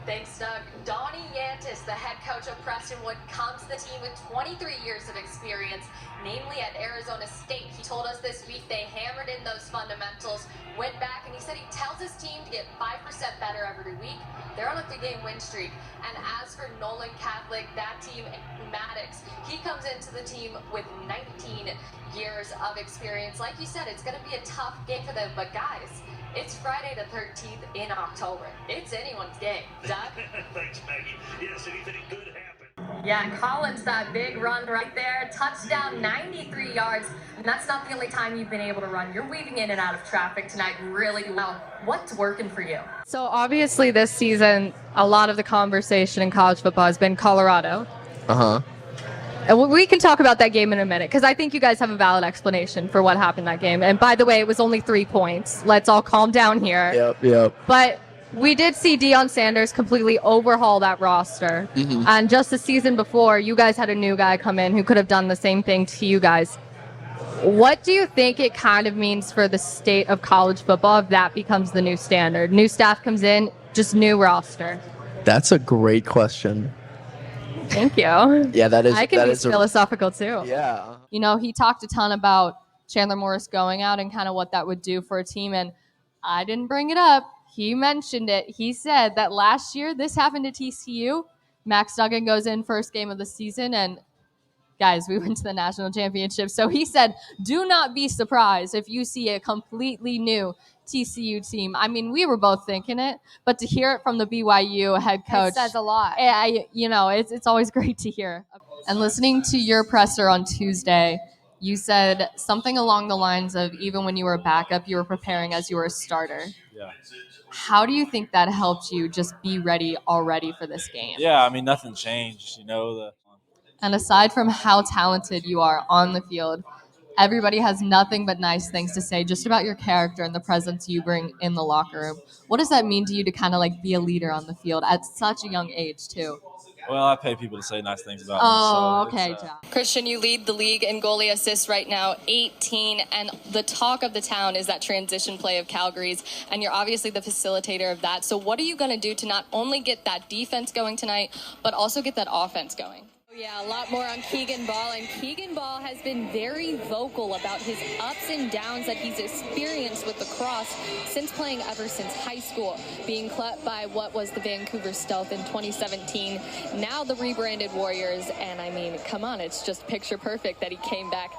Thanks, Doug. Donnie Yantis, the head coach of Prestonwood, comes to the team with 23 years of experience, namely at Arizona State. He told us this week they hammered in those fundamentals, went back, and he said he tells his team to get 5% better every week. They're on a 3-game win streak. And as for Nolan Catholic, that team, Maddox, he comes into the team with 19 years of experience. Like you said, it's going to be a tough game for them, but guys, it's Friday the 13th in October. It's anyone's game. Doug? Thanks, Maggie. Yes, anything could happen. Yeah, Collins, that big run right there. Touchdown, 93 yards. And that's not the only time you've been able to run. You're weaving in and out of traffic tonight really well. What's working for you? So obviously this season, a lot of the conversation in college football has been Colorado. Uh-huh. And we can talk about that game in a minute, because I think you guys have a valid explanation for what happened in that game. And by the way, it was only 3 points. Let's all calm down here. Yep. But we did see Deion Sanders completely overhaul that roster. Mm-hmm. And just the season before, you guys had a new guy come in who could have done the same thing to you guys. What do you think it kind of means for the state of college football if that becomes the new standard? New staff comes in, just new roster. That's a great question. Thank you. Yeah, that is. I can that be is philosophical too. Yeah. You know, he talked a ton about Chandler Morris going out and kind of what that would do for a team. And I didn't bring it up. He mentioned it. He said that last year, this happened to TCU. Max Duggan goes in first game of the season, and guys, we went to the national championship. So he said, do not be surprised if you see a completely new TCU team. I mean, we were both thinking it, but to hear it from the BYU head coach, it says a lot. It's always great to hear. And listening to your presser on Tuesday, you said something along the lines of, even when you were a backup, you were preparing as you were a starter. Yeah. How do you think that helped you just be ready already for this game? Yeah, I mean, nothing changed, And aside from how talented you are on the field, everybody has nothing but nice things to say just about your character and the presence you bring in the locker room. What does that mean to you to kind of like be a leader on the field at such a young age too? Well, I pay people to say nice things about me. me. Okay, John. Christian, you lead the league in goalie assists right now, 18, and the talk of the town is that transition play of Calgary's, and you're obviously the facilitator of that. So what are you going to do to not only get that defense going tonight, but also get that offense going? Yeah, a lot more on Keegan Ball, and Keegan Ball has been very vocal about his ups and downs that he's experienced with lacrosse since playing ever since high school, being cut by what was the Vancouver Stealth in 2017, now the rebranded Warriors, and I mean, come on, it's just picture perfect that he came back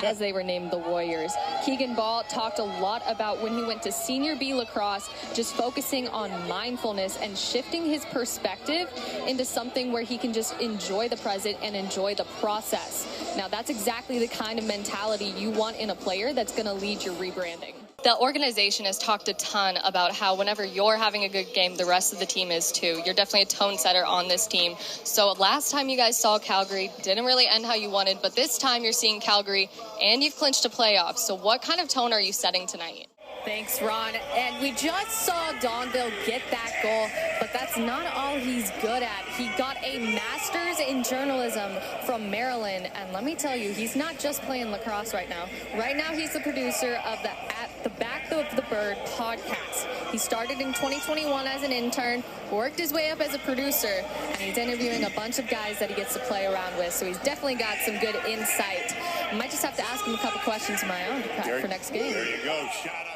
as they were named the Warriors. Keegan Ball talked a lot about when he went to Senior B lacrosse, just focusing on mindfulness and shifting his perspective into something where he can just enjoy the present and enjoy the process. Now, that's exactly the kind of mentality you want in a player that's going to lead your rebranding. The organization has talked a ton about how whenever you're having a good game, the rest of the team is too. You're definitely a tone setter on this team. So last time you guys saw Calgary, didn't really end how you wanted, but this time you're seeing Calgary and you've clinched a playoff. So what kind of tone are you setting tonight? Thanks, Ron. And we just saw Donville get that goal, but that's not all he's good at. He got a master's in journalism from Maryland, and let me tell you, he's not just playing lacrosse right now. Right now, he's the producer of the At the Back of the Bird podcast. He started in 2021 as an intern, worked his way up as a producer, and he's interviewing a bunch of guys that he gets to play around with, so he's definitely got some good insight. I might just have to ask him a couple questions of my own to prep for next game. There you go. Shout out.